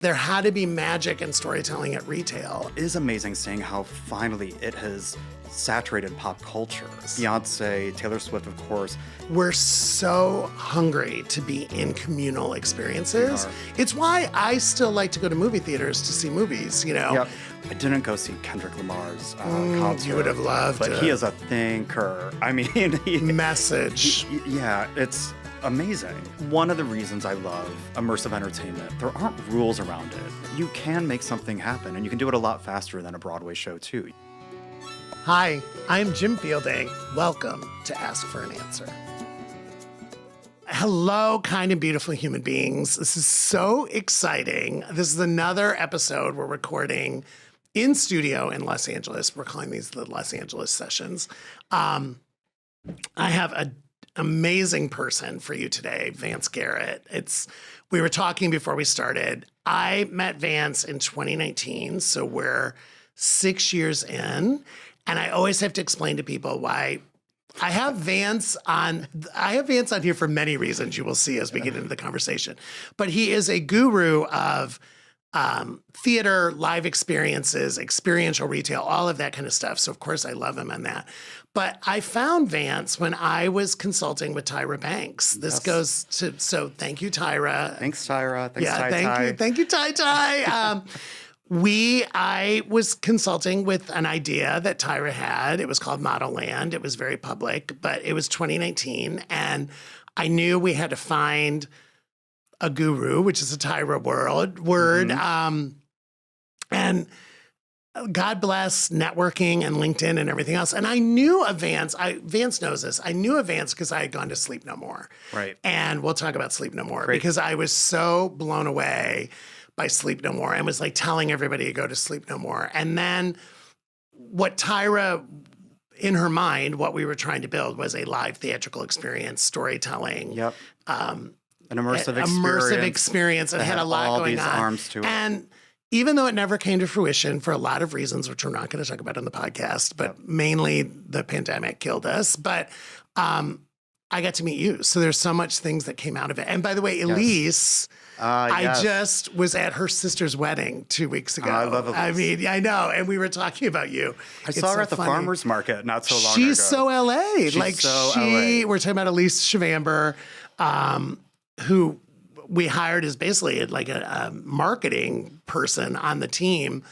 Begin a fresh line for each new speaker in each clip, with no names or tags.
there had to be magic in storytelling at retail.
It is amazing seeing how finally it has saturated pop culture. Beyoncé, Taylor Swift, of course.
We're so hungry to be in communal experiences. It's why I still like to go to movie theaters to see movies, you know.
Yep. I didn't go see Kendrick Lamar's concert.
You would have loved
but
it.
But he is a thinker. I mean,
Message.
Yeah, it's amazing. One of the reasons I love immersive entertainment, there aren't rules around it. You can make something happen, and you can do it a lot faster than a Broadway show, too.
Hi, I'm Jim Fielding. Welcome to Ask for an Answer. Hello, kind and beautiful human beings. This is so exciting. This is another episode we're recording in studio in Los Angeles. We're calling these the Los Angeles sessions. I have an amazing person for you today, Vance Garrett. We were talking before we started. I met Vance in 2019, so we're 6 years in. And I always have to explain to people why I have Vance on here for many reasons you will see as we get into the conversation. But he is a guru of theater, live experiences, experiential retail, all of that kind of stuff. So of course I love him on that. But I found Vance when I was consulting with Tyra Banks. This goes to, so thank you, Tyra.
Thanks, Tyra. Thanks, Ty.
Thank you, Ty. I was consulting with an idea that Tyra had. It was called ModelLand. It was very public, but it was 2019. And I knew we had to find a guru, which is a Tyra word.
Mm-hmm.
And God bless networking and LinkedIn and everything else. And I knew of Vance. Vance knows this. I knew of Vance because I had gone to Sleep No More.
Right.
And we'll talk about Sleep No More.
Great.
Because I was so blown away by Sleep No More and was like telling everybody to go to Sleep No More. And then what Tyra, in her mind, what we were trying to build was a live theatrical experience, storytelling.
Yep. An immersive
experience that had a lot going on.
Arms to it.
And even though it never came to fruition for a lot of reasons, which we're not going to talk about on the podcast, but mainly the pandemic killed us. But I got to meet you. So there's so much things that came out of it. And by the way, Elise, I just was at her sister's wedding 2 weeks ago.
I love Elise.
I mean, I know. And we were talking about you.
I saw her at the farmer's market not so long ago.
She's so LA.
She's so LA.
We're talking about Elise Shavamber, who we hired as basically like a marketing person on the team.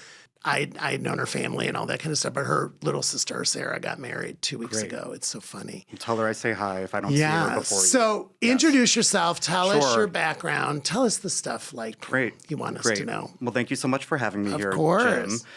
I'd known her family and all that kind of stuff, but her little sister, Sarah, got married 2 weeks ago. It's so funny.
Tell her I say hi if I don't see her before you.
So introduce yourself. Tell us your background. Tell us the stuff like you want us to know.
Well, thank you so much for having me here,
Of course.
Jim.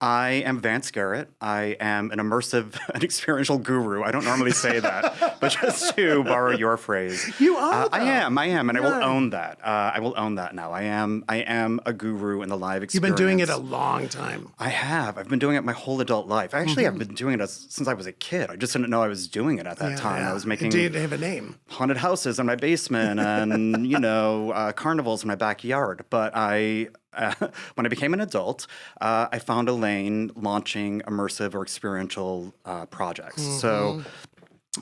I am Vance Garrett. I am an immersive and experiential guru. I don't normally say that, but just to borrow your phrase.
You are,
I am, and I will own that. I will own that now. I am a guru in the live experience.
You've been doing it a long time.
I have. I've been doing it my whole adult life. Actually, I've been doing it since I was a kid. I just didn't know I was doing it at that time. I was making
Did it have a name?
Haunted houses in my basement and, carnivals in my backyard. But when I became an adult, I found a lane launching immersive or experiential projects. So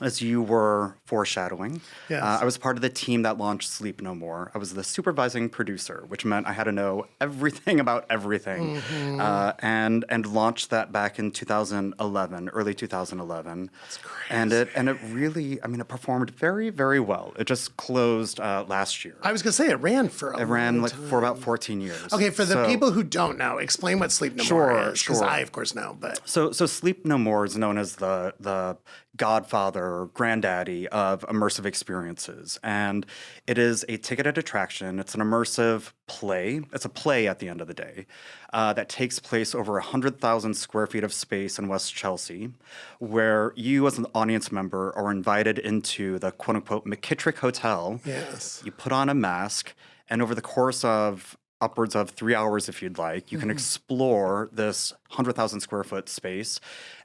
as you were foreshadowing, I was part of the team that launched Sleep No More. I was the supervising producer, which meant I had to know everything about everything, and launched that back in 2011, early 2011.
That's crazy.
And it really, it performed very, very well. It just closed last year.
I was going to say it ran for a long time.
For about 14 years.
Okay, for the people who don't know, explain what Sleep No More is, because I, of course, know. But
So Sleep No More is known as the godfather or granddaddy of immersive experiences. And it is a ticketed attraction. It's an immersive play. It's a play at the end of the day that takes place over 100,000 square feet of space in West Chelsea, where you as an audience member are invited into the quote-unquote McKittrick Hotel.
Yes.
You put on a mask, and over the course of upwards of 3 hours, if you'd like, you can explore this 100,000 square foot space.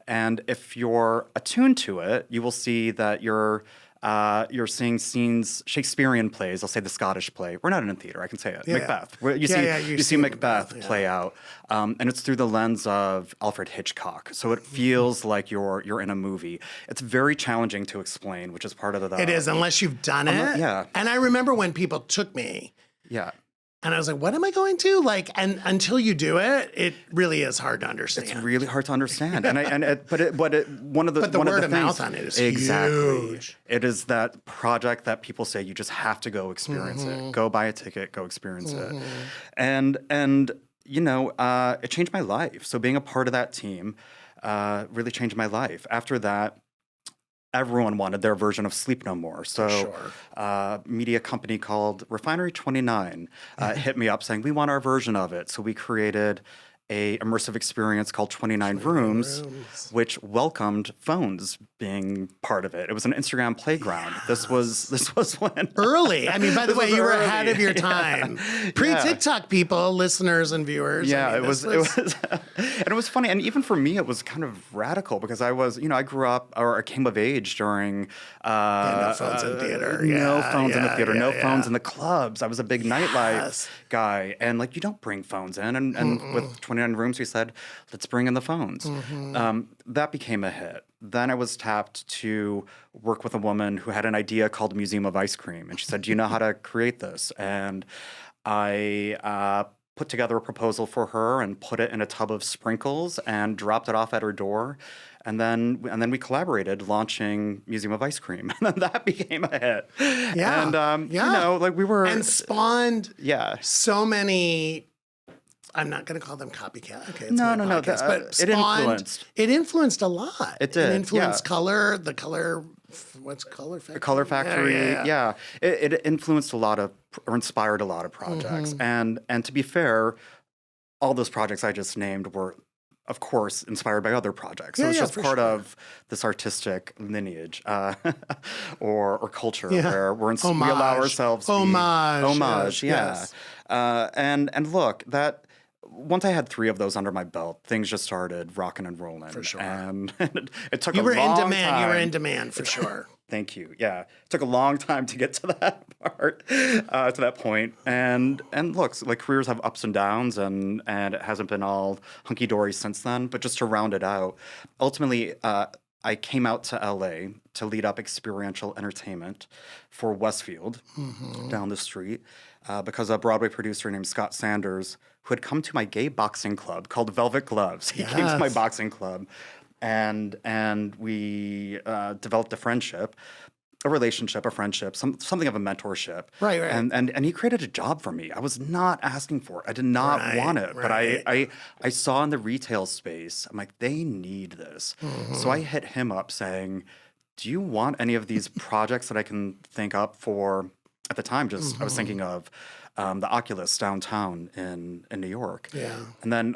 And if you're attuned to it, you will see that you're seeing scenes, Shakespearean plays. I'll say the Scottish play. We're not in a theater. I can say it. Macbeth. You see Macbeth play out, and it's through the lens of Alfred Hitchcock. So it feels like you're in a movie. It's very challenging to explain, which is part of the.
It is, unless you've done it.
Yeah.
And I remember when people took me.
Yeah.
And I was like, what am I going to? Like, and until you do it, it really is hard to understand.
It's really hard to understand. And one of the
But the
one
word
of the
of mouth
things,
on it is
exactly.
huge.
It is that project that people say you just have to go experience it. Go buy a ticket, go experience it. And it changed my life. So being a part of that team really changed my life. After that, everyone wanted their version of Sleep No More. So media company called Refinery 29 hit me up saying, we want our version of it. So we created a immersive experience called 29 Rooms, which welcomed phones being part of it. It was an Instagram playground. This was when
early. I mean, by the way, you were
early.
ahead of your time. Pre-TikTok people, listeners and viewers.
Yeah,
I mean,
it was, and it was funny. And even for me, it was kind of radical because I was, I grew up or I came of age during
no phones in theater.
No phones in the theater, no phones
yeah.
in the clubs. I was a big nightlife guy. And like, you don't bring phones in. And with 29 Rooms, we said, let's bring in the phones. That became a hit. Then I was tapped to work with a woman who had an idea called Museum of Ice Cream. And she said, do you know how to create this? And I put together a proposal for her and put it in a tub of sprinkles and dropped it off at her door. And then we collaborated, launching Museum of Ice Cream, and then that became a hit.
Yeah,
and like we were
and spawned so many. I'm not going to call them copycat. Okay, it's
no.
But
it influenced.
It influenced a lot.
It did.
It influenced color. The color. What's Color Factory?
The Color Factory. Yeah. It influenced a lot of, or inspired a lot of projects. And to be fair, all those projects I just named were, of course, inspired by other projects. So it's just part of this artistic lineage or culture where we allow ourselves to homage.
Yes.
And look, that once I had 3 of those under my belt, things just started rocking and rolling.
For sure.
And it took
you
a
were
long
in demand.
time.
You were in demand for sure.
Thank you. Yeah, it took a long time to get to that part, to that point. And look, like careers have ups and downs, and it hasn't been all hunky dory since then. But just to round it out, ultimately, I came out to LA to lead up experiential entertainment for Westfield down the street because a Broadway producer named Scott Sanders, who had come to my gay boxing club called Velvet Gloves. He came to my boxing club, and we developed a friendship, a relationship, a friendship, something of a mentorship.
Right.
And he created a job for me. I was not asking for it. I did not want it. But I saw in the retail space, I'm like, they need this. So I hit him up saying, do you want any of these projects that I can think up for, at the time, just I was thinking of the Oculus downtown in New York.
Yeah.
And then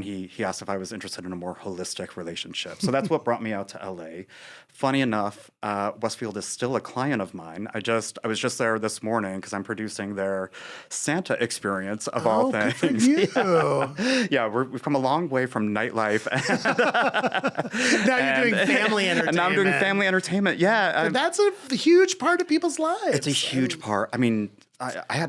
he asked if I was interested in a more holistic relationship. So that's what brought me out to LA. Funny enough, Westfield is still a client of mine. I was just there this morning because I'm producing their Santa experience of all things.
Good for you.
Yeah, we've come a long way from nightlife.
Now you're doing family entertainment.
And now I'm doing family entertainment. Yeah,
that's a huge part of people's lives.
It's a huge part. I mean, I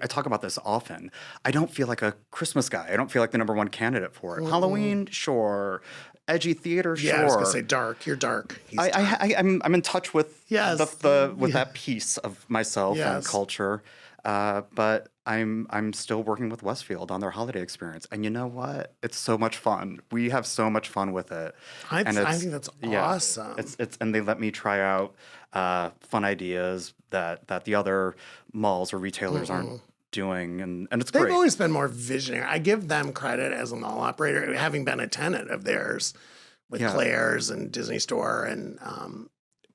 talk about this often. I don't feel like a Christmas guy. I don't feel like the number one candidate for it. Halloween, sure. Edgy theater, sure.
Yeah, I was gonna say dark. You're dark.
I'm in touch with that piece of myself and
Yes.
culture, but I'm still working with Westfield on their holiday experience, and you know what? It's so much fun. We have so much fun with it.
I think that's awesome.
And they let me try out fun ideas that the other malls or retailers aren't doing, and it's great.
They've always been more visionary. I give them credit as a mall operator, having been a tenant of theirs with Claire's and Disney Store and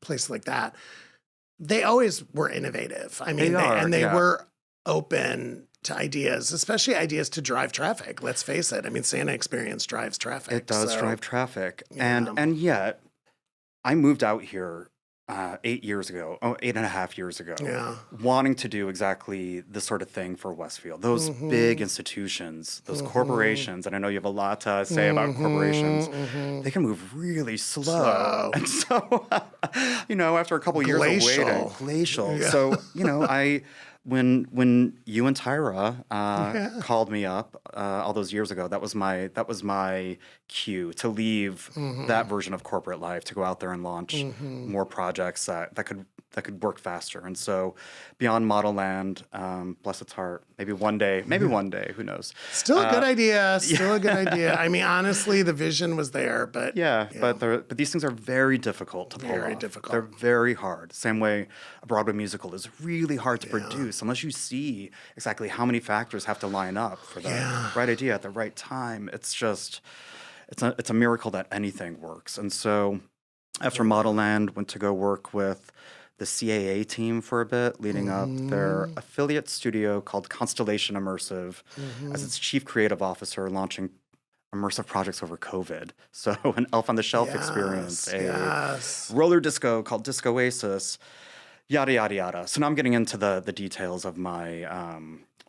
places like that. They always were innovative. I mean, they were open to ideas, especially ideas to drive traffic. Let's face it. I mean, Santa Experience drives traffic.
It does drive traffic. And yet, I moved out here 8 years ago, 8.5 years ago, wanting to do exactly this sort of thing for Westfield. Those big institutions, those corporations, and I know you have a lot to say about corporations, they can move really slow. And so, after a couple years of waiting, glacial. Yeah. So, when you and Tyra called me up all those years ago, that was my cue to leave that version of corporate life to go out there and launch more projects that could work faster. And so beyond ModelLand, bless its heart, maybe one day, who knows?
Still a good idea. Still a good idea. I mean, honestly, the vision was there, but
but these things are very difficult to pull off.
Very difficult.
They're very hard. Same way a Broadway musical is really hard to produce unless you see exactly how many factors have to line up for the right idea at the right time. It's just it's a miracle that anything works. And so after ModelLand, went to go work with the CAA team for a bit, leading up their affiliate studio called Constellation Immersive as its chief creative officer, launching immersive projects over COVID. So an Elf on the Shelf experience, a roller disco called Disco Oasis, yada, yada, yada. So now I'm getting into the details of my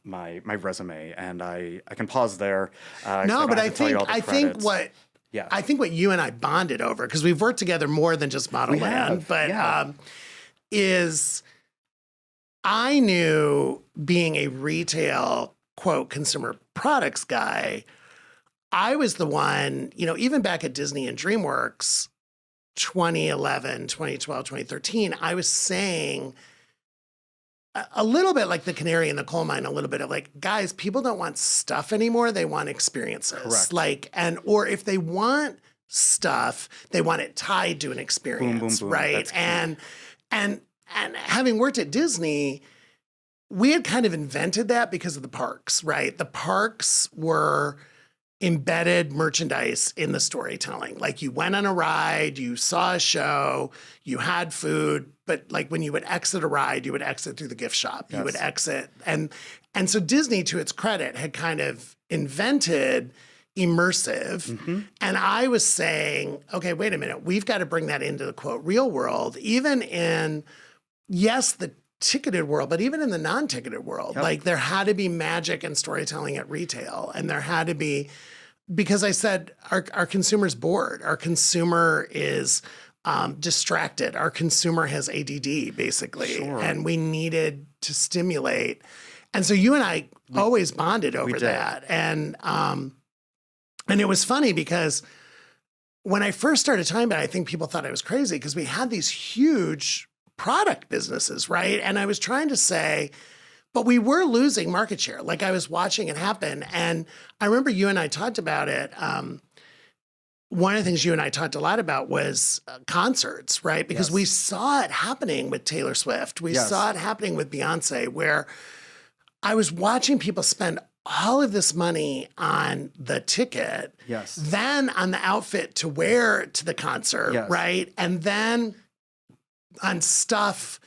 my resume, and I can pause there.
No, but I think what you and I bonded over, because we've worked together more than just ModelLand, but is I knew, being a retail, quote, consumer products guy, I was the one, even back at Disney and DreamWorks, 2011, 2012, 2013, I was saying a little bit like the canary in the coal mine, a little bit of like, guys, people don't want stuff anymore. They want experiences.
Correct.
Or if they want stuff, they want it tied to an experience,
boom, boom, boom.
right? And having worked at Disney, we had kind of invented that because of the parks, right? The parks were embedded merchandise in the storytelling. Like, you went on a ride, you saw a show, you had food, but like when you would exit a ride, you would exit through the gift shop. You would exit. And so Disney, to its credit, had kind of invented immersive. And I was saying, okay, wait a minute, we've got to bring that into the, quote, real world, even in, yes, the ticketed world, but even in the non-ticketed world. Like, there had to be magic and storytelling at retail. And there had to be, because I said, our consumer's bored. Our consumer is distracted. Our consumer has ADD, basically. And we needed to stimulate. And so you and I always bonded over that. And it was funny because when I first started talking about it, I think people thought I was crazy because we had these huge product businesses, right? And I was trying to say, but we were losing market share. Like, I was watching it happen. And I remember you and I talked about it. One of the things you and I talked a lot about was concerts, right? Because we saw it happening with Taylor Swift. We saw it happening with Beyoncé, where I was watching people spend all of this money on the ticket, then on the outfit to wear to the concert, right? And then on stuff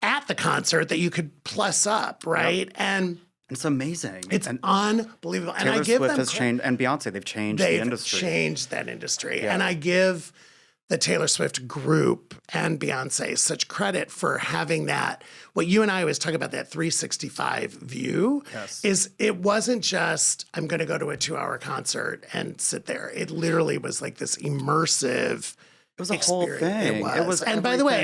at the concert that you could plus up, right? And
it's amazing.
It's unbelievable.
Taylor
and I give
Swift
them
has changed, and Beyonce, they've changed the industry.
They've changed that industry. And I give the Taylor Swift group and Beyonce such credit for having that, what you and I always talk about, that 365 view, is it wasn't just, I'm going to go to a 2-hour concert and sit there. It literally was like this immersive
It was a whole thing.
It was. And by the way,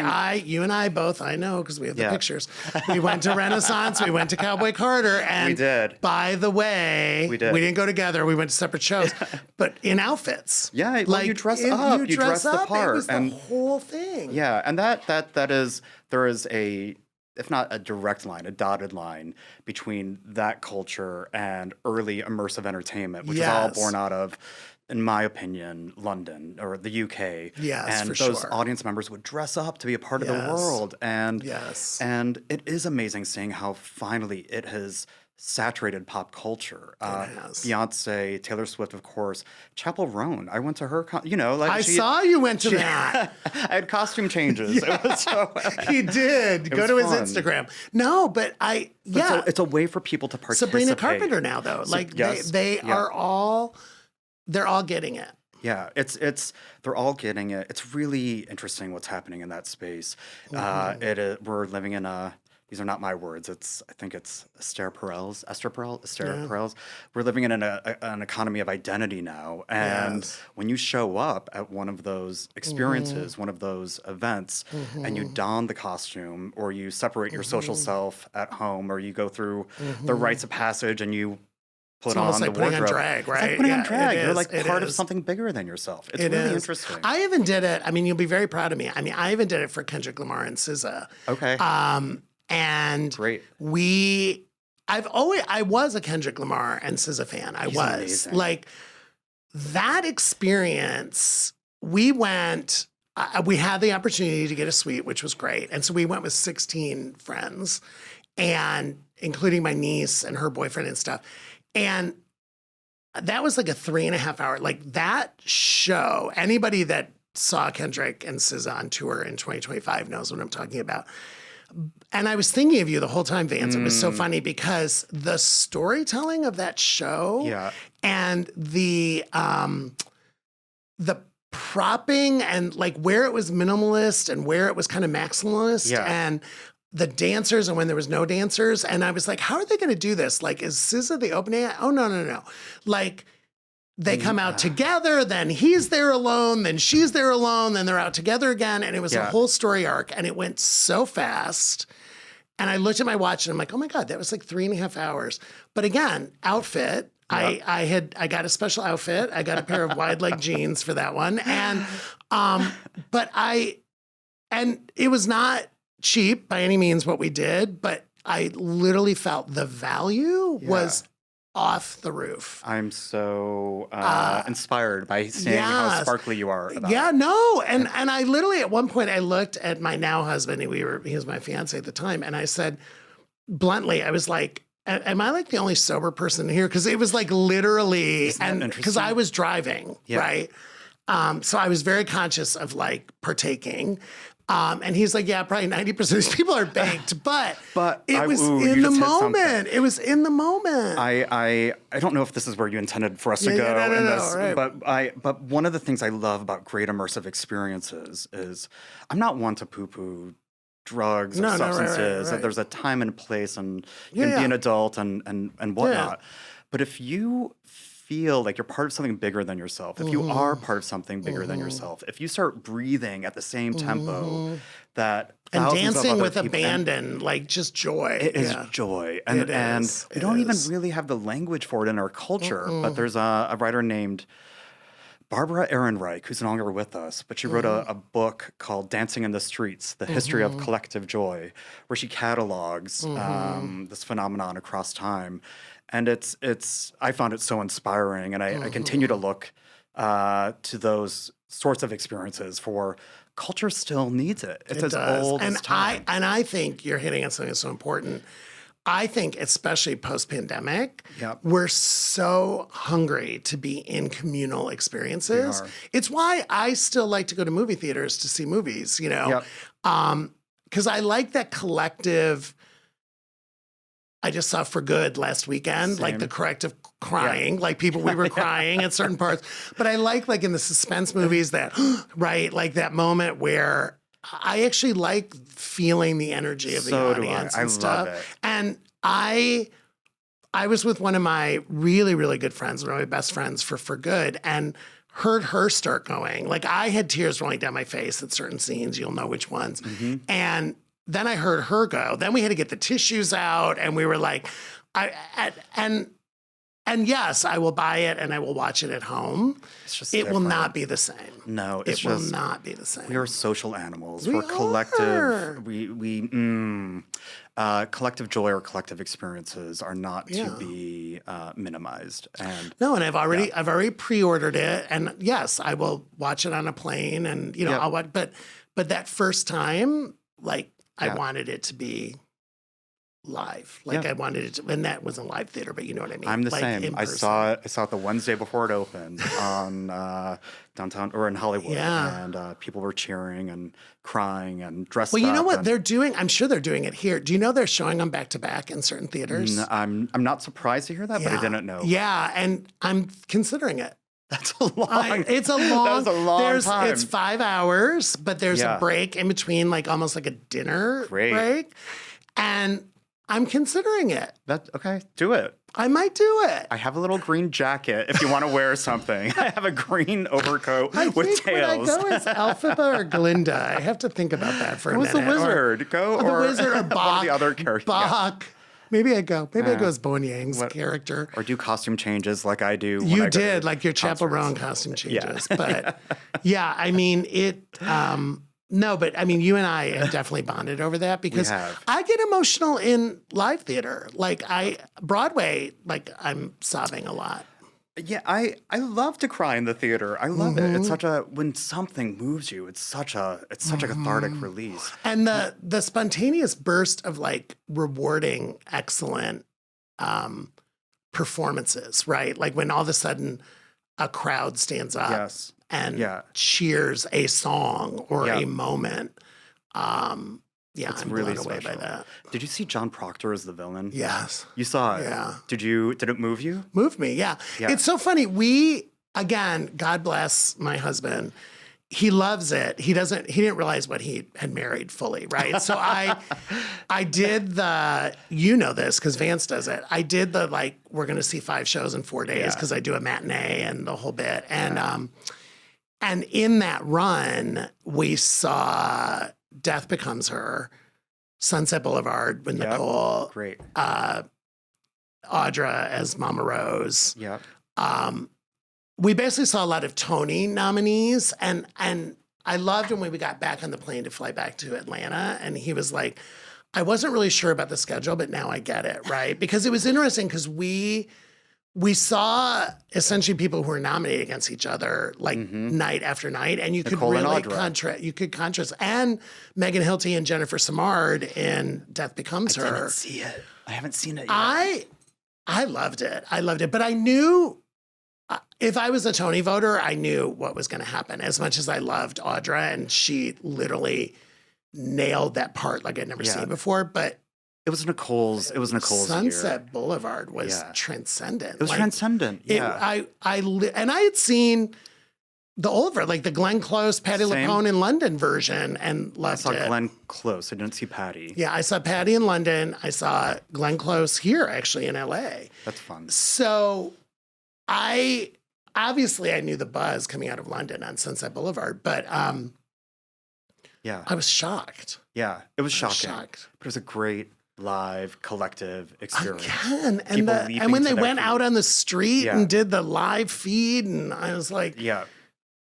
you and I both, I know because we have the pictures. We went to Renaissance, we went to Cowboy Carter, and
we did.
By the way, we didn't go together. We went to separate shows, but in outfits.
Yeah, like you dress up, you dress the part,
it was the whole thing.
Yeah, and there is a, if not a direct line, a dotted line between that culture and early immersive entertainment, which is all born out of, in my opinion, London or the UK.
Yes,
and
for
those
sure.
audience members would dress up to be a part of the world. And and it is amazing seeing how finally it has saturated pop culture. Beyonce, Taylor Swift, of course, Chappell Roan. I went to her,
I saw you went to that.
I had costume changes. It was
He did. Go to his Instagram. No, but
it's a way for people to participate.
Sabrina Carpenter now, though. They are all. They're all getting it.
Yeah, they're all getting it. It's really interesting what's happening in that space. We're living in a these are not my words. I think it's Esther Perel's. We're living in an economy of identity now, and when you show up at one of those experiences, one of those events, and you don the costume, or you separate your social self at home, or you go through the rites of passage, and you put on the
like putting
wardrobe.
on drag, right?
It's like putting on drag. You're
is,
like part of something bigger than yourself. It's really interesting.
I even did it. I mean, you'll be very proud of me. I mean, I even did it for Kendrick Lamar and SZA.
Okay.
And
great.
I was a Kendrick Lamar and SZA fan. He's was amazing. Like that experience. We went. We had the opportunity to get a suite, which was great, and so we went with 16 friends, and including my niece and her boyfriend and stuff. And that was like a 3.5 hour, like that show. Anybody that saw Kendrick and SZA on tour in 2025 knows what I'm talking about. And I was thinking of you the whole time, Vance. It was so funny because the storytelling of that show and the propping and like where it was minimalist and where it was kind of maximalist and the dancers and when there was no dancers. And I was like, how are they going to do this? Like, is SZA the opening act? Oh, no. Like, they come out together, then he's there alone, then she's there alone, then they're out together again. And it was a whole story arc. And it went so fast. And I looked at my watch and I'm like, oh my God, that was like 3.5 hours. But again, outfit. Yep. I got a special outfit. I got a pair of wide leg jeans for that one. And and it was not cheap by any means what we did, but I literally felt the value was off the roof.
I'm so inspired by seeing how sparkly you are about it.
And I literally at one point I looked at my now husband, and he was my fiance at the time, and I said bluntly, I was like, am I like the only sober person here? Because it was like literally, and because I was driving, right? So I was very conscious of like partaking. And he's like, yeah, probably 90% of these people are baked, but it was in the moment. It was in the moment.
I don't know if this is where you intended for us to go in this, right. But one of the things I love about great immersive experiences is I'm not one to poo-poo drugs or substances. That there's a time and place, and you can be an adult and whatnot. But if you feel like you're part of something bigger than yourself, if you are part of something bigger than yourself, if you start breathing at the same tempo that
and dancing with
people,
abandon, like just joy.
It is joy. And we don't even really have the language for it in our culture. But there's a writer named Barbara Ehrenreich, who's no longer with us, but she wrote a book called Dancing in the Streets, The History of Collective Joy, where she catalogs this phenomenon across time. And I found it so inspiring, and I continue to look to those sorts of experiences for culture still needs it. It's as old as time.
And I think you're hitting on something that's so important. I think, especially post-pandemic, we're so hungry to be in communal experiences. It's why I still like to go to movie theaters to see movies, because I like that collective. I just saw For Good last weekend, like the collective crying, like we were crying at certain parts. But I like in the suspense movies that, right, like that moment where I actually like feeling the energy of the audience and stuff.
Love it.
And I was with one of my really, really good friends, one of my best friends for Good, and heard her start going. Like I had tears rolling down my face at certain scenes. You'll know which ones. And then I heard her go. Then we had to get the tissues out, and we were like, and yes, I will buy it and I will watch it at home.
It's just
it will not be the same.
No,
it will not be the same.
We are social animals. We're collective. Collective joy or collective experiences are not to be minimized. And
I've already pre-ordered it, and yes, I will watch it on a plane, and I'll watch. But that first time, like. I wanted it to be live. Like I wanted it to, and that wasn't live theater, but you know what I mean?
I'm the same. I saw it the Wednesday before it opened on downtown or in Hollywood. And people were cheering and crying and dressed up.
Well, you know what they're doing? I'm sure they're doing it here. Do you know they're showing them back to back in certain theaters?
I'm not surprised to hear that, but I didn't know.
Yeah, and I'm considering it.
That's a long.
It's a long.
That was a long time.
It's 5 hours, but there's a break in between, like almost like a dinner break. And I'm considering it.
Okay, do it.
I might do it.
I have a little green jacket if you want to wear something. I have a green overcoat with tails.
Would I go as Elphaba or Glinda? I have to think about that for a minute.
Who's the wizard?
The wizard or Bach.
One of the other characters.
Bach. Yeah. Maybe I go. Maybe I go as Bowen Yang's character.
Or do costume changes like I do.
You did, like your Chaperone costume changes. Yeah. But yeah, I mean, no, but I mean, you and I have definitely bonded over that because I get emotional in live theater. Like Broadway, like I'm sobbing a lot.
Yeah, I love to cry in the theater. I love it. It's such when something moves you, it's such a cathartic release.
And the spontaneous burst of like rewarding excellent performances, right? Like when all of a sudden a crowd stands up and cheers a song or a moment. It's I'm really blown away by that.
Did you see John Proctor as the villain?
Yes.
You saw it?
Yeah.
Did it move you?
Moved me, yeah. It's so funny. Again, God bless my husband. He loves it. He didn't realize what he had married fully, right? So I did you know this because Vance does it. I did we're going to see 5 shows in 4 days because I do a matinee and the whole bit. And in that run, we saw Death Becomes Her, Sunset Boulevard with Nicole.
Great.
Audra as Mama Rose.
Yeah.
We basically saw a lot of Tony nominees, and I loved when we got back on the plane to fly back to Atlanta, and he was like, I wasn't really sure about the schedule, but now I get it, right? Because it was interesting because we saw essentially people who were nominated against each other night after night, and you could really contrast. And Megan Hilty and Jennifer Simard in Death Becomes Her.
I didn't see it. I haven't seen it yet.
I loved it, but I knew if I was a Tony voter, I knew what was going to happen. As much as I loved Audra, and she literally nailed that part like I'd never seen before, but.
It was Nicole's
Sunset
year.
Boulevard was transcendent.
It was transcendent. Yeah.
And I had seen the old version, like the Glenn Close, Patti LuPone in London version, and loved it.
I saw Glenn Close. I didn't see Patti.
Yeah, I saw Patti in London. I saw Glenn Close here, actually, in LA.
That's fun.
So I knew the buzz coming out of London on Sunset Boulevard, but I was shocked.
Yeah, it was shocking. But it was a great live collective experience.
Again, and when they went out on the street and did the live feed, and I was like,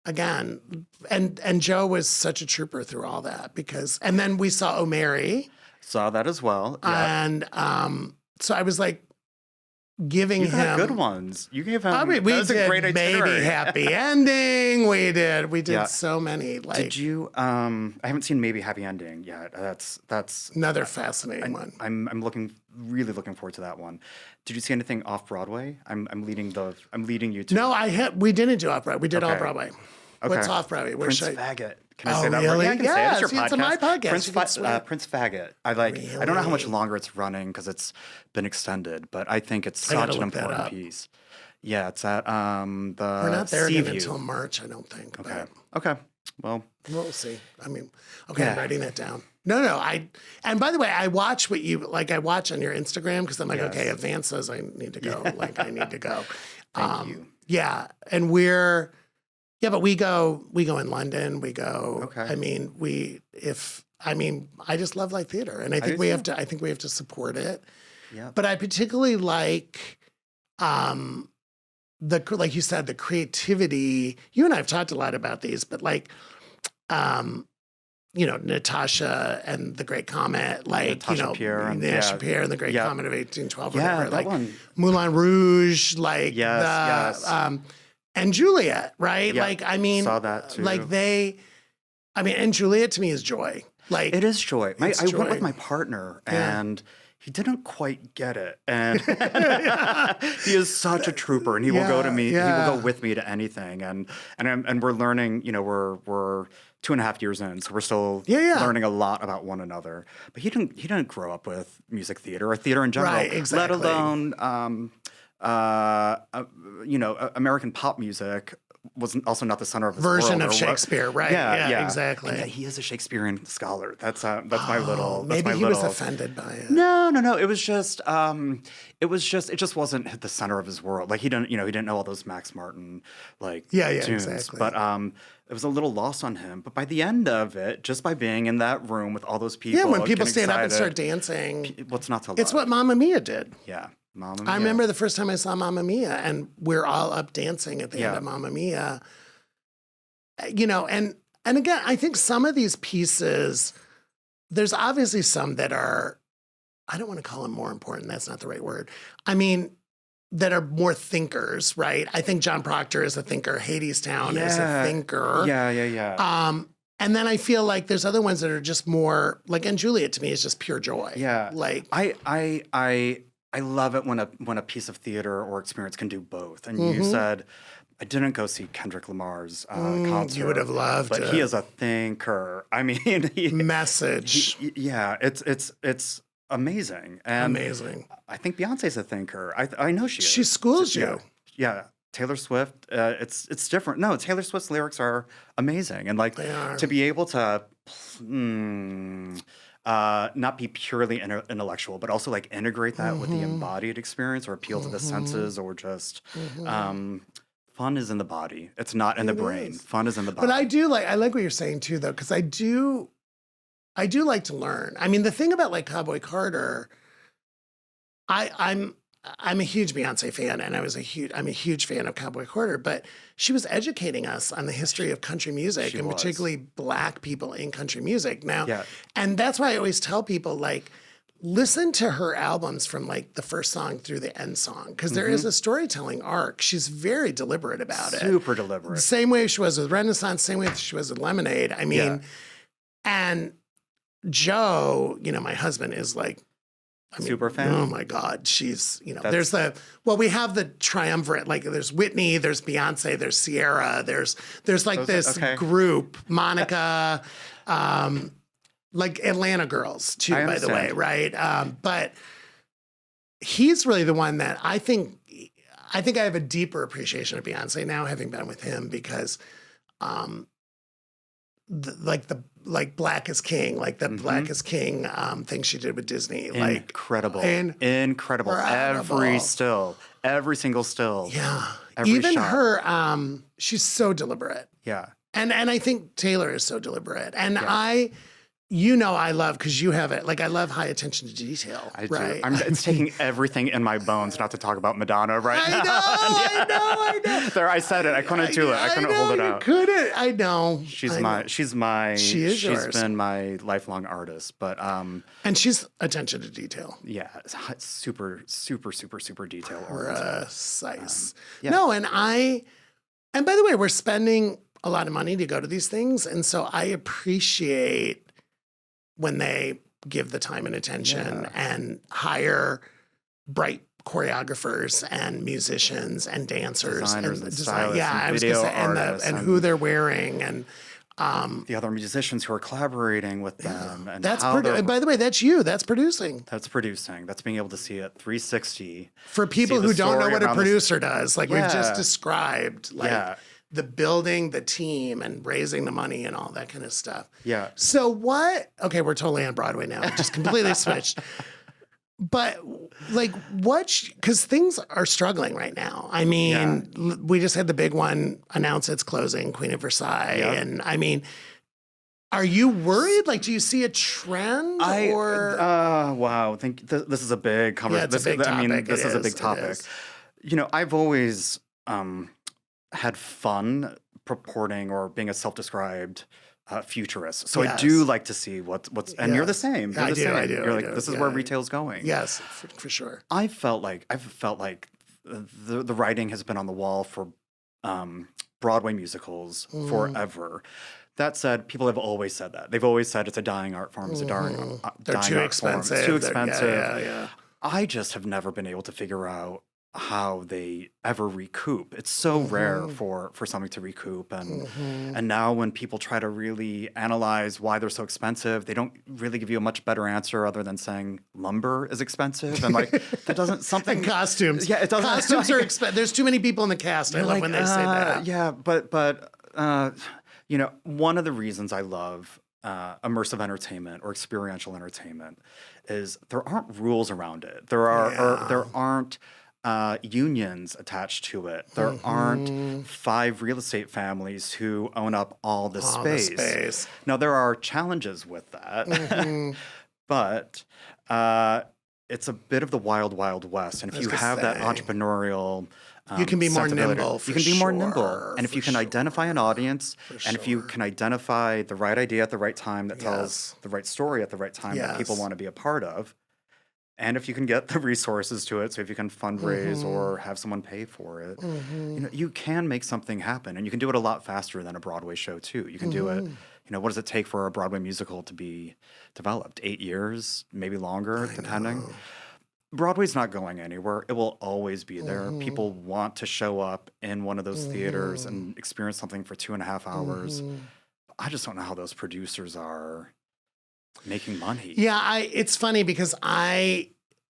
again, and Joe was such a trooper through all that and then we saw O'Mary.
Saw that as well. Yeah.
And so I was like giving him
good ones. You gave him
that was a great itinerary. Maybe Happy Ending. We did so many.
Did you I haven't seen Maybe Happy Ending yet. That's
another fascinating one.
I'm really looking forward to that one. Did you see anything off Broadway? I'm leading you to.
No, we didn't do off Broadway. We did all Broadway. Okay. What's off Broadway?
Prince Faggot. Can I say that?
Really?
Yeah, I can say it. It's your podcast.
It's my podcast.
Prince Faggot. I don't know how much longer it's running because it's been extended, but I think it's such an important piece. Yeah, it's at the
We're not there again until March, I don't think.
Okay. Well,
we'll see. I mean, I'm writing that down. No. And by the way, I watch what you I watch on your Instagram because I'm like, okay, if Vance says I need to go, I need to go.
Thank you.
Yeah, and but we go in London. We go. Okay. I just love live theater, and I think we have to support it. Yeah. But I particularly like, like you said, the creativity. You and I have talked a lot about these, but Natasha and the Great Comet,
Natasha Pierre and
the Great Comet of 1812.
Yeah,
whatever,
that one.
Moulin Rouge,
yes.
And Juliet, right?
Yeah, saw that too.
And Juliet to me is joy.
It is joy. I went with my partner, and he didn't quite get it. And he is such a trooper, and he will go to me. Yeah. He will go with me to anything. And we're learning. We're 2.5 years in, so we're still learning a lot about one another. But he didn't grow up with music theater or theater in general,
right, exactly.
let alone American pop music. was also not the center of his
version
world
of Shakespeare, right?
Yeah,
Exactly.
And yet he is a Shakespearean scholar. That's my little.
Maybe
That's my
he was
little,
offended by it.
No. It was just it just wasn't the center of his world. Like he didn't know all those Max Martin tunes.
Exactly.
But it was a little lost on him. But by the end of it, just by being in that room with all those people,
when people
getting
stand up and
excited,
start dancing,
what's not to love?
it's what Mamma Mia did.
Yeah, Mamma Mia.
I remember the first time I saw Mamma Mia, and we're all up dancing at the end of Mamma Mia. And again, I think some of these pieces, there's obviously some that are, I don't want to call them more important. That's not the right word. I mean, that are more thinkers, right? I think John Proctor is a thinker. Hadestown is a thinker.
Yeah.
And then I feel like there's other ones that are just more like, and Juliet to me is just pure joy.
Yeah.
Like
I love it when a piece of theater or experience can do both. And you said, I didn't go see Kendrick Lamar's concert.
You would have loved
but
it.
He is a thinker. I mean,
message.
It's amazing. And
amazing.
I think Beyonce's a thinker. I know she is.
She schools you.
Yeah. Taylor Swift, it's different. No, Taylor Swift's lyrics are amazing. And like to be able to not be purely intellectual, but also like integrate that with the embodied experience or appeal to the senses or just fun is in the body. It's not in the brain. Fun is in the body.
But I like what you're saying too, though, because I do like to learn. I mean, the thing about like Cowboy Carter, I'm a huge Beyonce fan, and I'm a huge fan of Cowboy Carter, but she was educating us on the history of country music and particularly Black people in country music. Now, and that's why I always tell people, like, listen to her albums from like the first song through the end song, because there is a storytelling arc. She's very deliberate about it.
Super deliberate.
Same way she was with Renaissance, same way she was with Lemonade. I mean, and Joe, my husband is like,
super fan.
Oh my God. She's, there's we have the triumvirate, like there's Whitney, there's Beyonce, there's Sierra, there's like this group, Monica, like Atlanta girls too, by the way, right? But he's really the one that I think I have a deeper appreciation of Beyonce now, having been with him, because Black is King, like the Black is King thing she did with Disney.
Incredible.
Incredible.
Every single still.
Yeah.
Every
Even
shot.
her, she's so deliberate.
Yeah.
And I think Taylor is so deliberate. And I love, because you have it, like I love high attention to detail.
I
right?
do. It's taking everything in my bones not to talk about Madonna right now.
I know.
There, I said it. I couldn't do it. I couldn't hold it out.
Couldn't. I know.
She's
yours.
Been my lifelong artist, but
and she's attention to detail.
Yeah, it's super detail oriented.
Precise. No, and by the way, we're spending a lot of money to go to these things, and so I appreciate when they give the time and attention and hire bright choreographers and musicians and dancers
designers
and
stylists
I
and
was
video
gonna say,
artists
and who they're wearing and
the other musicians who are collaborating with them. And
by the way, that's you. That's producing.
That's producing. That's being able to see it 360.
For people who don't know what a producer does, like we've just described, like the building, the team, and raising the money and all that kind of stuff.
Yeah.
So okay, we're totally on Broadway now. Just completely switched. But like because things are struggling right now. I mean, we just had the big one announce its closing, Queen of Versailles. Yeah. And I mean, are you worried? Like, do you see a trend?
Wow. This is a big conversation.
Yeah, it's a big topic.
I mean, this is a big topic. I've always had fun purporting or being a self-described futurist. So I do like to see what's and you're the same. You're the same.
I do.
You're like, this is where retail's going.
Yes, for sure.
I've felt like the writing has been on the wall for Broadway musicals forever. That said, people have always said that. They've always said it's a dying art form. It's a dying
They're
dying
too
art form.
expensive.
It's too expensive.
Yeah.
I just have never been able to figure out how they ever recoup. It's so rare for something to recoup. And now when people try to really analyze why they're so expensive, they don't really give you a much better answer other than saying lumber is expensive. And like, that doesn't something.
And costumes.
Yeah, it doesn't.
Costumes are expensive. There's too many people in the cast. I love when they say that.
Yeah, but you know, one of the reasons I love immersive entertainment or experiential entertainment is there aren't rules around it. There aren't unions attached to it. There aren't 5 real estate families who own up all the space. Now, there are challenges with that, but it's a bit of the wild, wild west. And if you have that entrepreneurial
you can be more nimble.
You can be more nimble. And if you can identify an audience, and if you can identify the right idea at the right time that tells the right story at the right time that people want to be a part of, and if you can get the resources to it, so if you can fundraise or have someone pay for it, you know, you can make something happen. And you can do it a lot faster than a Broadway show, too. You can do it, you know, what does it take for a Broadway musical to be developed? 8 years, maybe longer, depending. Broadway's not going anywhere. It will always be there. People want to show up in one of those theaters and experience something for 2.5 hours. I just don't know how those producers are making money.
Yeah, it's funny because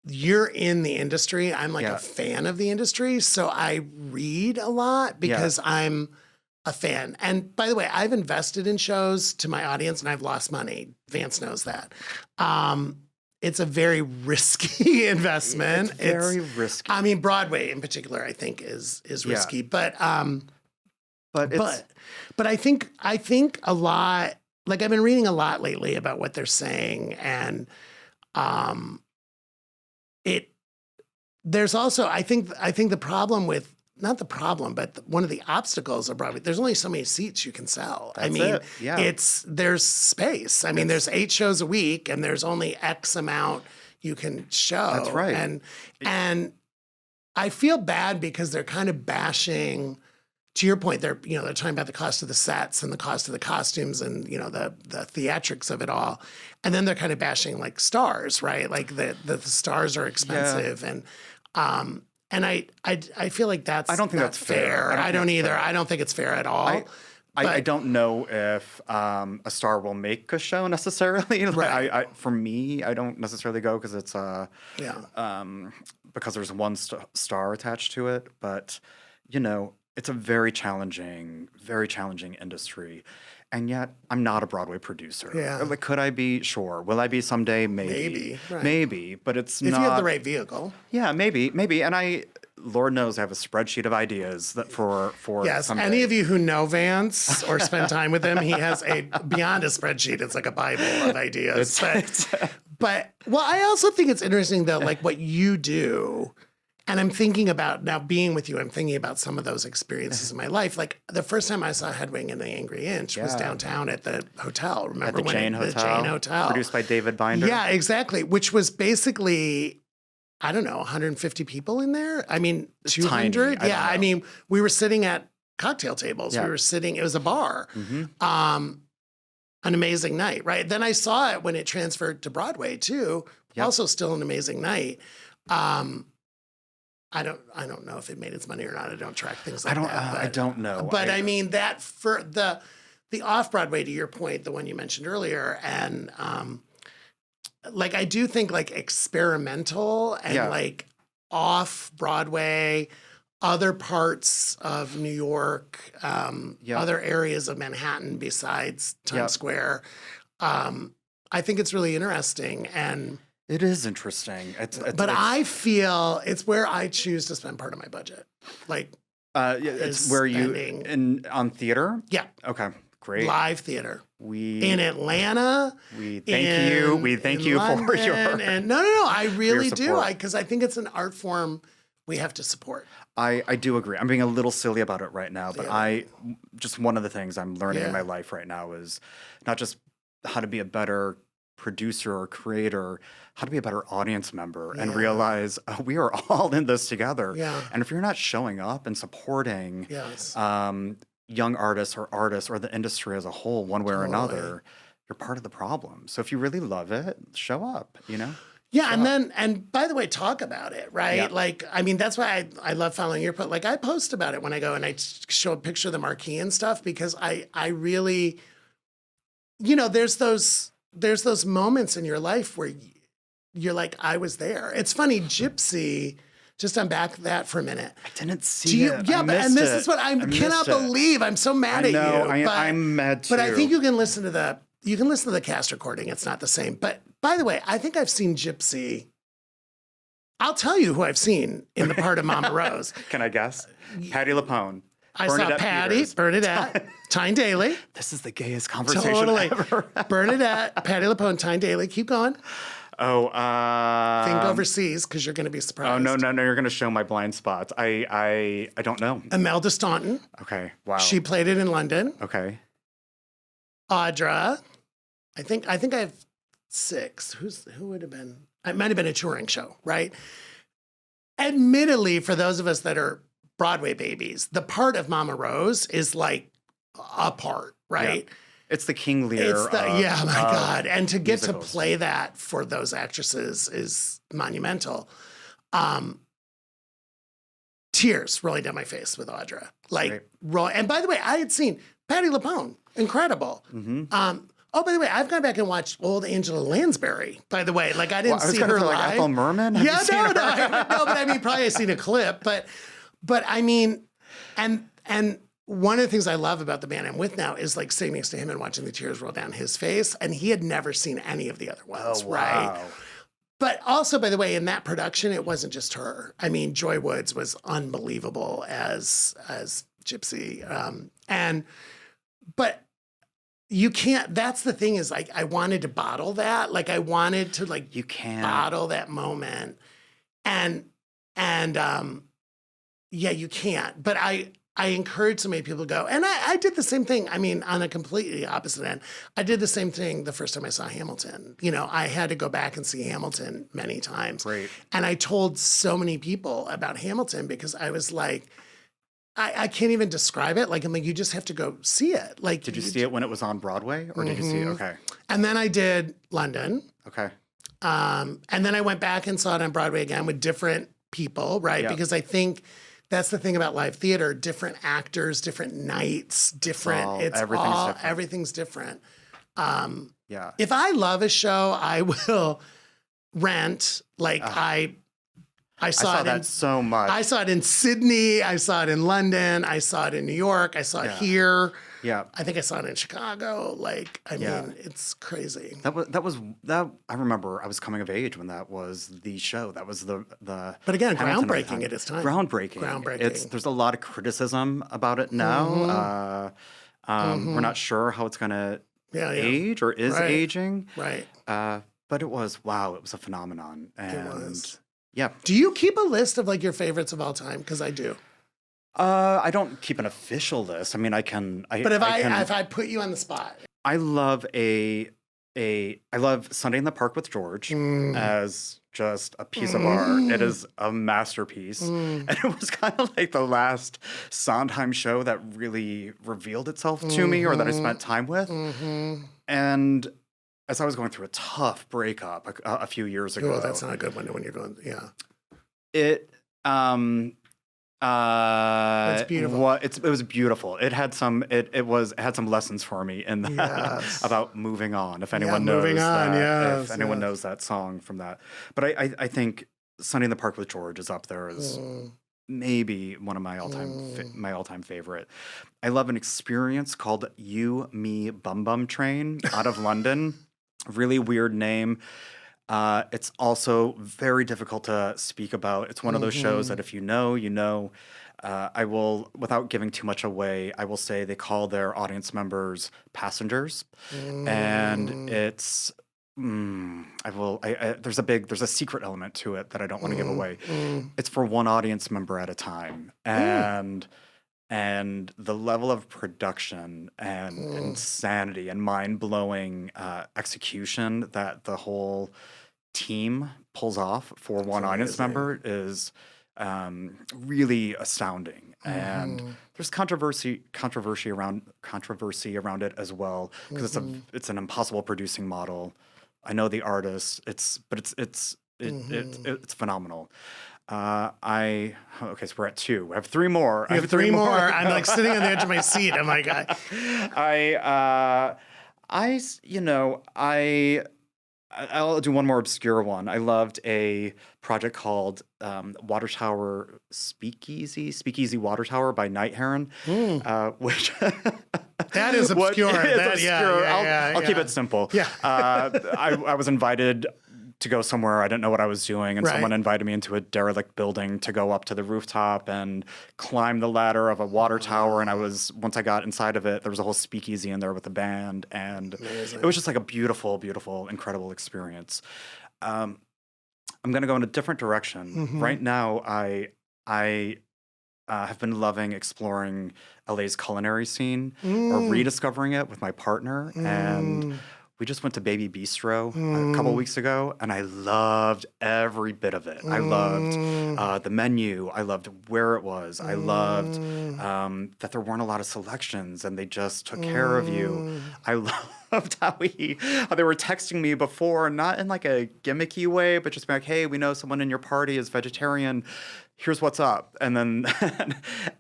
you're in the industry. I'm like a fan of the industry. So I read a lot because I'm a fan. And by the way, I've invested in shows to my audience and I've lost money. Vance knows that. It's a very risky investment.
It's very risky.
I mean, Broadway in particular, I think is risky. But I think a lot. Like I've been reading a lot lately about what they're saying, and there's also I think the problem with. Not the problem, but one of the obstacles of Broadway, there's only so many seats you can sell. There's space. I mean, there's 8 shows a week and there's only X amount you can show.
That's right.
And I feel bad because they're kind of bashing, to your point, they're talking about the cost of the sets and the cost of the costumes and, the theatrics of it all. And then they're kind of bashing like stars, right? Like the stars are expensive and I feel like that's
I don't think that's fair.
I don't either. I don't think it's fair at all.
I don't know if a star will make a show necessarily. For me, I don't necessarily go because it's because there's one star attached to it. But it's a very challenging industry. And yet, I'm not a Broadway producer.
Yeah.
Like, could I be? Sure. Will I be someday? Maybe. Maybe. But it's not.
If you have the right vehicle.
Yeah, maybe. And Lord knows I have a spreadsheet of ideas that for
yes,
someday.
Any of you who know Vance or spend time with him, he has beyond a spreadsheet. It's like a Bible of ideas. But I also think it's interesting though, like what you do. And I'm thinking about now being with you, I'm thinking about some of those experiences in my life. Like the first time I saw Hedwig and the Angry Inch was downtown at the hotel. Remember
at the Jane Hotel? Produced by David Binder.
Yeah, exactly. Which was basically, I don't know, 150 people in there? I mean, 200?
Tiny.
I mean, we were sitting at cocktail tables.
Yeah.
We were sitting, it was a bar. An amazing night, right? Then I saw it when it transferred to Broadway too. Yep. Also still an amazing night. I don't know if it made its money or not. I don't track things like that.
I don't know.
But I mean that for the off-Broadway, to your point, the one you mentioned earlier, and like I do think like experimental and like off-Broadway, other parts of New York, other areas of Manhattan besides Times Square. I think it's really interesting and.
It is interesting.
I feel it's where I choose to spend part of my budget. Like,
it's where on theater?
Yeah.
Okay, great.
Live theater. In Atlanta.
We thank you. We thank you
London,
for your.
And no. I really do. Because I think it's an art form we have to support.
I do agree. I'm being a little silly about it right now, but just one of the things I'm learning in my life right now is not just how to be a better producer or creator, how to be a better audience member and realize we are all in this together.
Yeah.
And if you're not showing up and supporting young artists or the industry as a whole, one way or another, you're part of the problem. So if you really love it, show up,
Yeah, and by the way, talk about it, right?
Yeah.
Like, I mean, that's why I love following your post. Like, I post about it when I go and I show a picture of the marquee and stuff because I really, there's those moments in your life where you're like, I was there. It's funny, Gypsy. Just unpack that for a minute.
I didn't see it.
Yeah, and this
it.
is what I cannot believe. I'm so mad at you.
I'm mad too.
But I think you can listen to the cast recording. It's not the same. But by the way, I think I've seen Gypsy. I'll tell you who I've seen in the part of Mama Rose.
Can I guess? Patti LuPone.
I saw Patti, Bernadette, Tyne Daly.
This is the gayest conversation ever.
Bernadette, Patti LuPone, Tyne Daly. Keep going.
Oh,
think overseas because you're going to be surprised.
Oh no! You're going to show my blind spots. I don't know.
Imelda Staunton.
Okay. Wow.
She played it in London.
Okay.
Audra. I think I have 6. Who would have been? It might have been a touring show, right? Admittedly, for those of us that are Broadway babies, the part of Mama Rose is like a part, right?
Yeah. It's the King Lear.
My God. And to get
musicals.
to play that for those actresses is monumental. Tears rolling down my face with Audra. And by the way, I had seen Patti LuPone. Incredible.
Mm-hmm.
Oh, by the way, I've gone back and watched old Angela Lansbury, by the way. Like, I didn't see her live.
Like Ethel Merman?
But I mean, probably I've seen a clip. But I mean, and one of the things I love about the band I'm with now is like sitting next to him and watching the tears roll down his face. And he had never seen any of the other ones, right? But also, by the way, in that production, it wasn't just her. I mean, Joy Woods was unbelievable as Gypsy. But you can't, that's the thing is like, I wanted to bottle that. Like I wanted to like,
you can't
bottle that moment. And yeah, you can't. But I encourage so many people to go. And I did the same thing. I mean, on a completely opposite end, I did the same thing the first time I saw Hamilton. I had to go back and see Hamilton many times.
Right.
And I told so many people about Hamilton because I was like, I can't even describe it. Like, I'm like, you just have to go see it. Like,
did you see it when it was on Broadway or did you see it? Okay.
And then I did London.
Okay.
And then I went back and saw it on Broadway again with different people, right?
Yeah.
Because I think that's the thing about live theater, different actors, different nights, different. Everything's different.
Yeah.
If I love a show, I will rent. Like I saw
that so much.
I saw it in Sydney. I saw it in London. I saw it in New York. I saw it here.
Yeah.
I think I saw it in Chicago. Like, I mean, it's crazy.
That I remember I was coming of age when that was the show. That was the
But again,
Hamilton
groundbreaking at its time.
Groundbreaking. There's a lot of criticism about it now. We're not sure how it's going to age or is aging.
Right.
But it was a phenomenon. And
it was.
Yeah.
Do you keep a list of like your favorites of all time? Because I do.
I don't keep an official list. I mean, I can.
But if I put you on the spot,
I love I love Sunday in the Park with George as just a piece of art. It is a masterpiece, and it was kind of like the last Sondheim show that really revealed itself to me, or that I spent time with, and. As I was going through a tough breakup a few years ago.
Oh, that's not a good one when you're going, yeah.
It's
beautiful.
It was beautiful. It had some lessons for me in that about moving on. If anyone knows if anyone knows that song from that. But I think Sunday in the Park with George is up there as maybe one of my all-time favorite. I love an experience called You, Me, Bum Bum Train out of London. Really weird name. It's also very difficult to speak about. It's one of those shows that if you know, you know. I will, without giving too much away, I will say they call their audience members passengers. And it's... there's a secret element to it that I don't want to give away. It's for one audience member at a time, and the level of production and insanity and mind-blowing execution that the whole team pulls off for one audience member is really astounding. And there's controversy around it as well because it's an impossible producing model. I know the artist. It's It's phenomenal. Okay, so we're at 2. I have 3 more.
I have 3 more. I'm like sitting on the edge of my seat. I'm like,
I'll do one more obscure one. I loved a project called Water Tower Speakeasy Water Tower by Night Heron, which
that is obscure.
It's obscure. I'll keep it simple.
Yeah.
I was invited to go somewhere. I didn't know what I was doing, and someone invited me into a derelict building to go up to the rooftop and climb the ladder of a water tower. And once I got inside of it, there was a whole speakeasy in there with a band, and
Amazing.
It was just like a beautiful, beautiful, incredible experience. I'm going to go in a different direction. Right now, I have been loving exploring LA's culinary scene or rediscovering it with my partner, and we just went to Baby Bistro a couple weeks ago, and I loved every bit of it. I loved the menu. I loved where it was. I loved that there weren't a lot of selections, and they just took care of you. I loved how they were texting me before, not in like a gimmicky way, but just being like, "Hey, we know someone in your party is vegetarian. Here's what's up." And then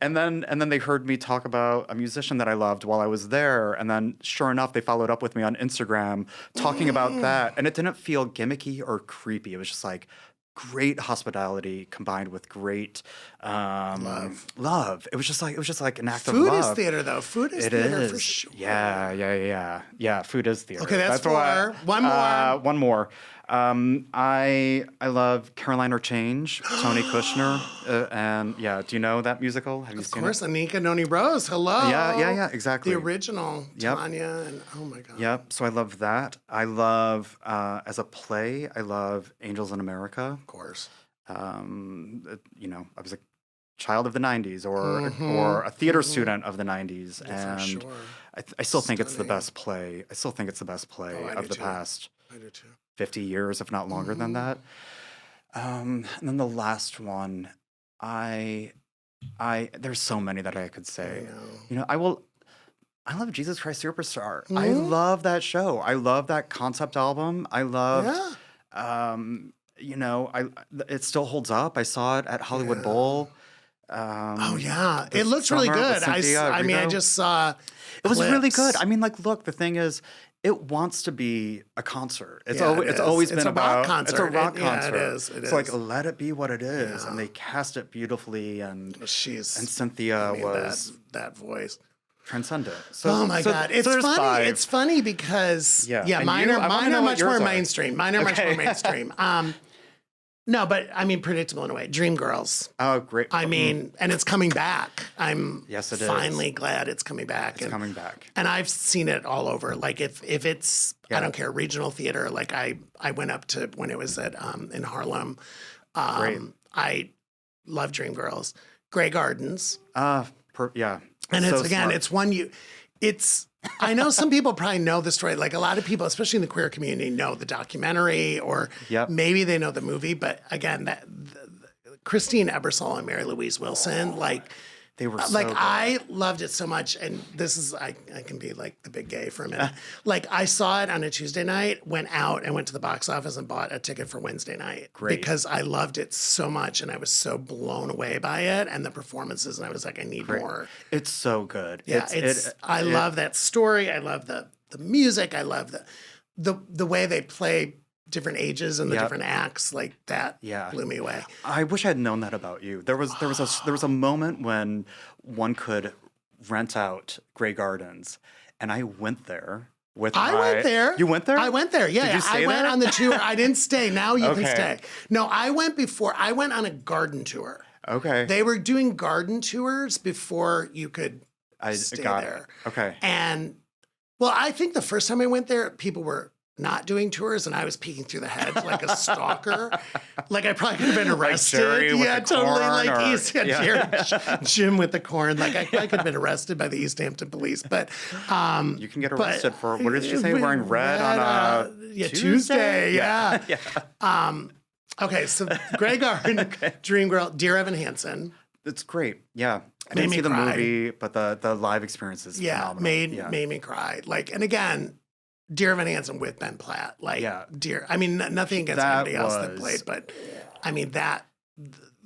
and then they heard me talk about a musician that I loved while I was there. And then sure enough, they followed up with me on Instagram talking about that. And it didn't feel gimmicky or creepy. It was just like great hospitality combined with great love. It was just like an act of love.
Food is theater, though. Food is theater for sure.
Yeah. Food is theater.
Okay, that's 4. One more.
One more. I love Caroline or Change, Tony Kushner, and do you know that musical? Have you seen it?
Of course, Anika Noni Rose. Hello.
Yeah, exactly.
The original Tanya, and oh my god.
Yep. So I love that. I love as a play. I love Angels in America.
Of course.
I was a child of the '90s, or a theater student of the '90s, and
for sure.
I still think it's the best play. I still think it's the best play of the past.
I do too.
50 years, if not longer than that. And then the last one, there's so many that I could say. I love Jesus Christ Superstar. I love that show. I love that concept album. I love, it still holds up. I saw it at Hollywood Bowl.
It looks really good. I just saw
it was really good. I mean, look, the thing is, it wants to be a concert. It's always been about
rock concert.
It's a rock concert.
It is.
It's like, let it be what it is, and they cast it beautifully. And Cynthia was
that voice
transcendent.
Oh my god, it's funny.
5.
It's funny because mine are much more mainstream. Much more mainstream. No, but I mean predictable in a way. Dreamgirls.
Oh, great.
I mean, and it's coming back. I'm finally
is.
glad it's coming back.
It's coming back.
And I've seen it all over. Like if it's I don't care, regional theater. Like I went up to when it was at in Harlem.
Great.
I love Dreamgirls. Grey Gardens.
And
it's one I know some people probably know the story. Like a lot of people, especially in the queer community, know the documentary or maybe they know the movie. But again, Christine Ebersole and Mary Louise Wilson,
they were so good.
I loved it so much. And this is, I can be like the big gay for a minute. I saw it on a Tuesday night, went out and went to the box office and bought a ticket for Wednesday night.
Great.
Because I loved it so much and I was so blown away by it and the performances. And I was like, I need more.
It's so good.
Yeah, I love that story. I love the music. I love the way they play different ages and the different acts. Like that blew me away.
I wish I had known that about you. There was a moment when one could rent out Grey Gardens, and I went there. Went there. You went there?
I went there. Yeah.
Did you stay
I went
there?
on the tour. I didn't stay. Now you can stay. No, I went before. I went on a garden tour.
Okay.
They were doing garden tours before you could stay there.
Okay.
And I think the first time I went there, people were not doing tours, and I was peeking through the hedge like a stalker. Like I probably could have been arrested. Jim with the corn. Like I probably could have been arrested by the East Hampton police. But
you can get arrested for what did you say? Wearing red on a
Tuesday. Yeah. Okay, so Grey Garden, Dreamgirl, Dear Evan Hansen.
It's great. Yeah. I didn't see the movie, but the live experience is phenomenal.
Made me cry. And again, Dear Evan Hansen with Ben Platt. Like,
Yeah.
I mean, nothing against
That
anybody else that
was-
played, but I mean,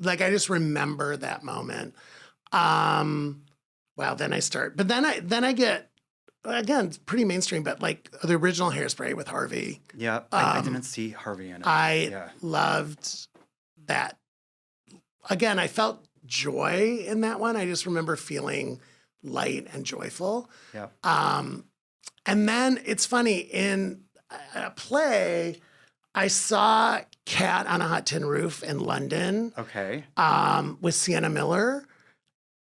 like, I just remember that moment. Wow, then I start, but then I get, again, it's pretty mainstream, but like the original Hairspray with Harvey.
Yeah, I didn't see Harvey in it.
I loved that. Again, I felt joy in that one. I just remember feeling light and joyful.
Yeah.
And then it's funny, in a play, I saw Cat on a Hot Tin Roof in London.
Okay.
With Sienna Miller,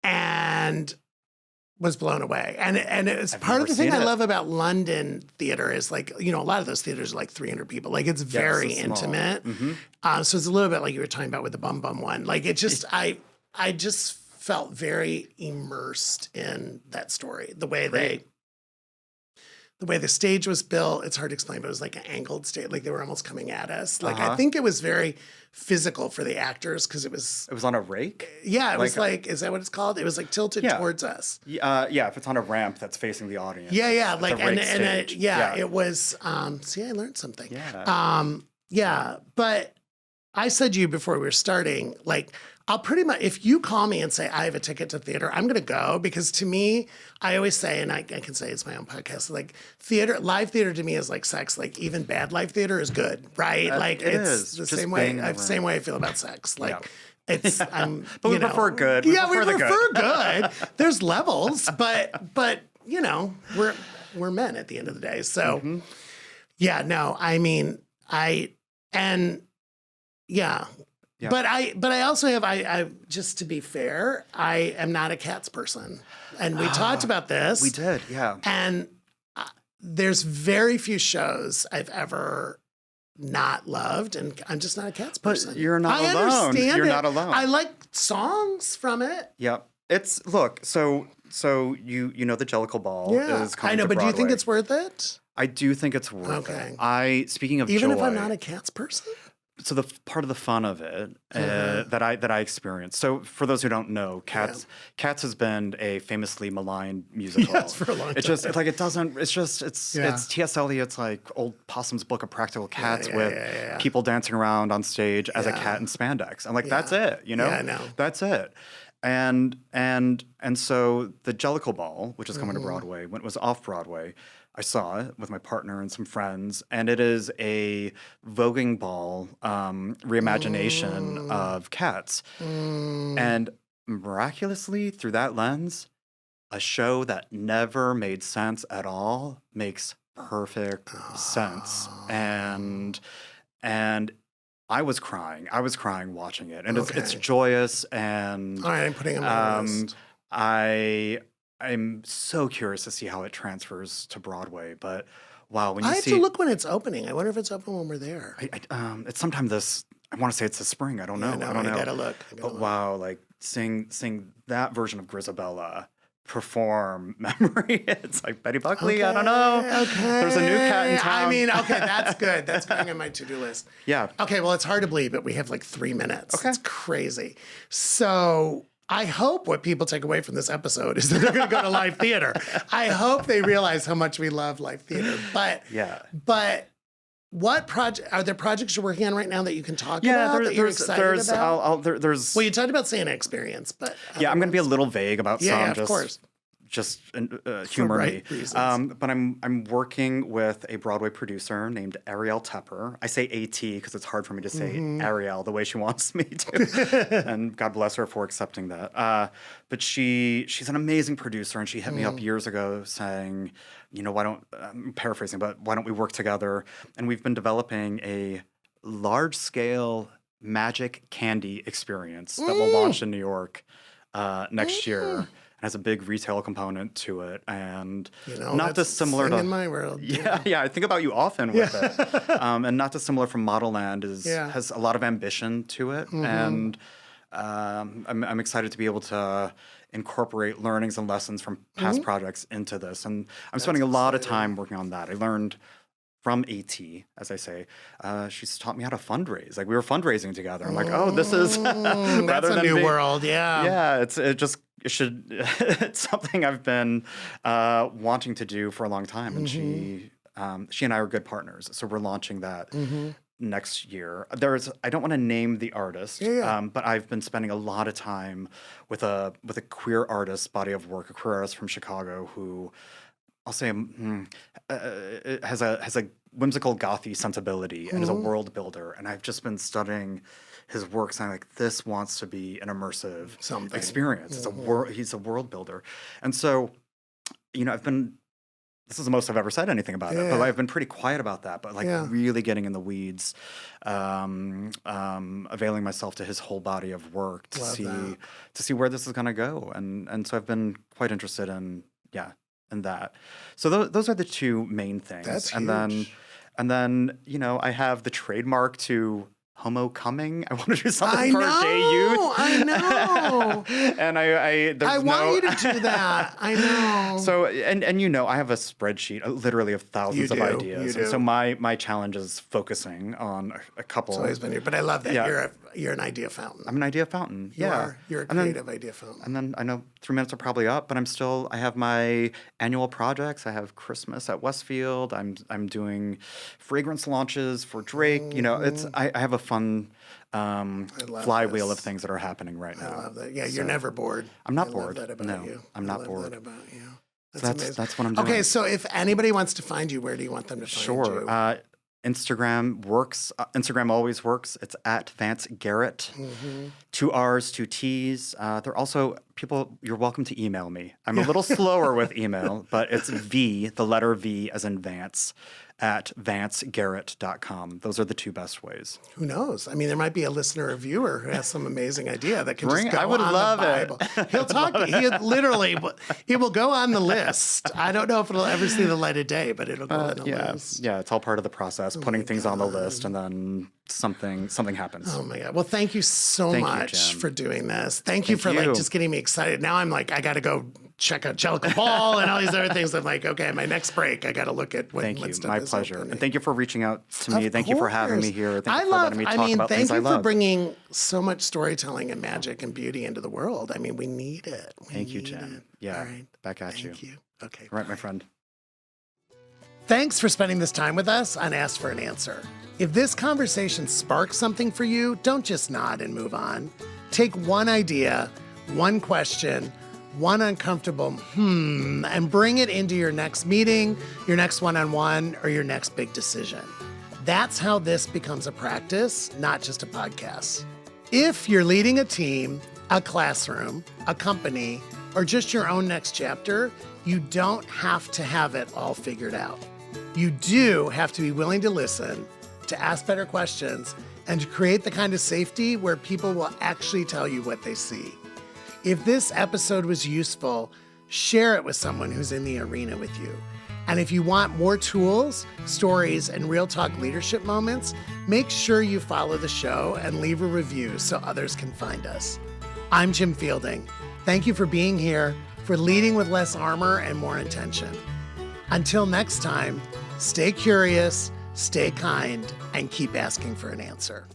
and was blown away. And it's part of the thing I love about London theater is, like, you know, a lot of those theaters are like 300 people. Like, it's very intimate.
Mm-hmm.
So it's a little bit like you were talking about with the Bum Bum one. Like, it just, I just felt very immersed in that story. The way the stage was built, it's hard to explain, but it was like an angled stage. Like, they were almost coming at us. Like, I think it was very physical for the actors because it was
on a rake?
Yeah, it was like, is that what it's called? It was like tilted towards us.
Yeah, if it's on a ramp that's facing the audience.
Yeah,
it's
like,
a
it was, see, I learned something.
Yeah.
But I said to you before we were starting, like, I'll pretty much, if you call me and say, I have a ticket to theater, I'm going to go, because to me, I always say, and I can say it's my own podcast, like, live theater to me is like sex. Like, even bad live theater is good, right? Like, it's the same way I feel about sex. Like, it's,
but we prefer good.
We prefer good. There's levels, but you know, we're men at the end of the day. So, yeah, no, I mean, yeah. But I also have, I just to be fair, I am not a Cats person. And we talked about this.
We did, yeah.
And there's very few shows I've ever not loved, and I'm just not a Cats person.
But you're not alone.
I understand
You're not alone.
I like songs from it.
Yep. It's, look, so you know the Jellicle Ball is coming
I know,
to
but do you think
Broadway.
it's worth it?
I do think it's worth it. Speaking of
Even
joy,
if I'm not a Cats person?
So the part of the fun of it that I experienced. So for those who don't know, Cats has been a famously maligned musical.
Yes, for a long time.
It's just like it's T.S. Eliot's like Old Possum's Book of Practical Cats with people dancing around on stage as a cat in spandex. And like that's it, you know?
Yeah, I know.
That's it. And so the Jellicle Ball, which is coming to Broadway, when it was off Broadway, I saw it with my partner and some friends, and it is a voguing ball reimagination of Cats. And miraculously, through that lens, a show that never made sense at all makes perfect sense. And I was crying. Watching it, and it's joyous. And
all right, I'm putting it on my list.
I'm so curious to see how it transfers to Broadway. But wow, when you
I have to look when it's opening. I wonder if it's open when we're there.
It's sometime this. I want to say it's this spring. I don't know.
No,
I don't know.
I gotta look.
But wow, like seeing that version of Grisabella perform Memory. It's like Betty Buckley. I don't know.
Okay.
There's a new cat in town.
I mean, okay, that's good. That's going on my to-do list.
Yeah.
Okay, well, it's hard to believe, but we have like 3 minutes.
Okay.
It's crazy. So I hope what people take away from this episode is that they're going to go to live theater. I hope they realize how much we love live theater. But what are there projects you're working on right now that you can talk about that you're excited about? Well, you talked about Santa Experience, but
I'm going to be a little vague about some.
Yeah, of course.
Just humor me.
Reasons.
But I'm working with a Broadway producer named Ariel Tepper. I say AT because it's hard for me to say Ariel the way she wants me to. And God bless her for accepting that. But she's an amazing producer, and she hit me up years ago saying, you know, I'm paraphrasing, but why don't we work together? And we've been developing a large-scale magic candy experience that will launch in New York next year. Has a big retail component to it, and not dissimilar to
in my world.
Yeah, I think about you often with it, and not dissimilar from ModelLand has a lot of ambition to it, and I'm excited to be able to incorporate learnings and lessons from past projects into this, and I'm spending a lot of time working on that. I learned from AT, as I say, she's taught me how to fundraise. Like we were fundraising together. I'm like, oh, this is
that's a new world. Yeah,
it's something I've been wanting to do for a long time, and she and I are good partners. So we're launching that
Mm-hmm.
next year. I don't want to name the artist, but I've been spending a lot of time with a queer artist body of work, a queer artist from Chicago who I'll say has a whimsical gothy sensibility and is a world builder. And I've just been studying his work, saying like, this wants to be an immersive experience. He's a world builder. And so, this is the most I've ever said anything about it, but I've been pretty quiet about that, but really getting in the weeds, availing myself to his whole body of work to see where this is going to go. And so I've been quite interested in that. So those are the two main things.
That's huge.
And then, I have the trademark to homo coming. I want to do something for gay youth.
I know.
And I
want you to do that. I know.
So, and I have a spreadsheet literally of thousands of ideas. And so my challenge is focusing on a couple.
It's always been here, but I love that you're an idea fountain.
I'm an idea fountain.
You're a creative idea fountain.
And then I know 3 minutes are probably up, but I have my annual projects. I have Christmas at Westfield. I'm doing fragrance launches for Drake. I have a fun flywheel of things that are happening right now.
I love that. Yeah, you're never bored.
I'm not bored.
I love that about you.
I'm not bored.
That about you.
That's what I'm doing.
Okay, so if anybody wants to find you, where do you want them to find you?
Sure. Instagram works. Instagram always works. It's at Vance Garrett. 2 R's, 2 T's. They're also people. You're welcome to email me. I'm a little slower with email, but it's the letter V as in Vance, at vancegarrett.com. Those are the 2 best ways.
Who knows? I mean, there might be a listener or viewer who has some amazing idea that can just go
I would
on
love
the Bible.
it.
He'll talk. He will go on the list. I don't know if it'll ever see the light of day, but it'll go on the list.
Yeah, it's all part of the process, putting things on the list, and then something happens.
Oh my God. Well, thank you so much for doing this. Thank you for just getting me excited. Now I'm like, I got to go check out Jellicle Ball and all these other things. I'm like, okay, my next break, I got to look at what
Thank you.
stuff
My
is
pleasure.
opening.
And thank you for reaching out to me. Thank you for having me here. Thank you for letting me talk about
thank
things I
you
love.
for bringing so much storytelling and magic and beauty into the world. I mean, we need it.
Thank you, Jen. Yeah,
all right.
Back at you.
Thank you. Okay.
All right, my friend.
Thanks for spending this time with us on Ask for an Answer. If this conversation sparks something for you, don't just nod and move on. Take one idea, one question, one uncomfortable and bring it into your next meeting, your next one-on-one, or your next big decision. That's how this becomes a practice, not just a podcast. If you're leading a team, a classroom, a company, or just your own next chapter, you don't have to have it all figured out. You do have to be willing to listen, to ask better questions, and to create the kind of safety where people will actually tell you what they see. If this episode was useful, share it with someone who's in the arena with you. And if you want more tools, stories, and real talk leadership moments, make sure you follow the show and leave a review so others can find us. I'm Jim Fielding. Thank you for being here, for leading with less armor and more intention. Until next time, stay curious, stay kind, and keep asking for an answer.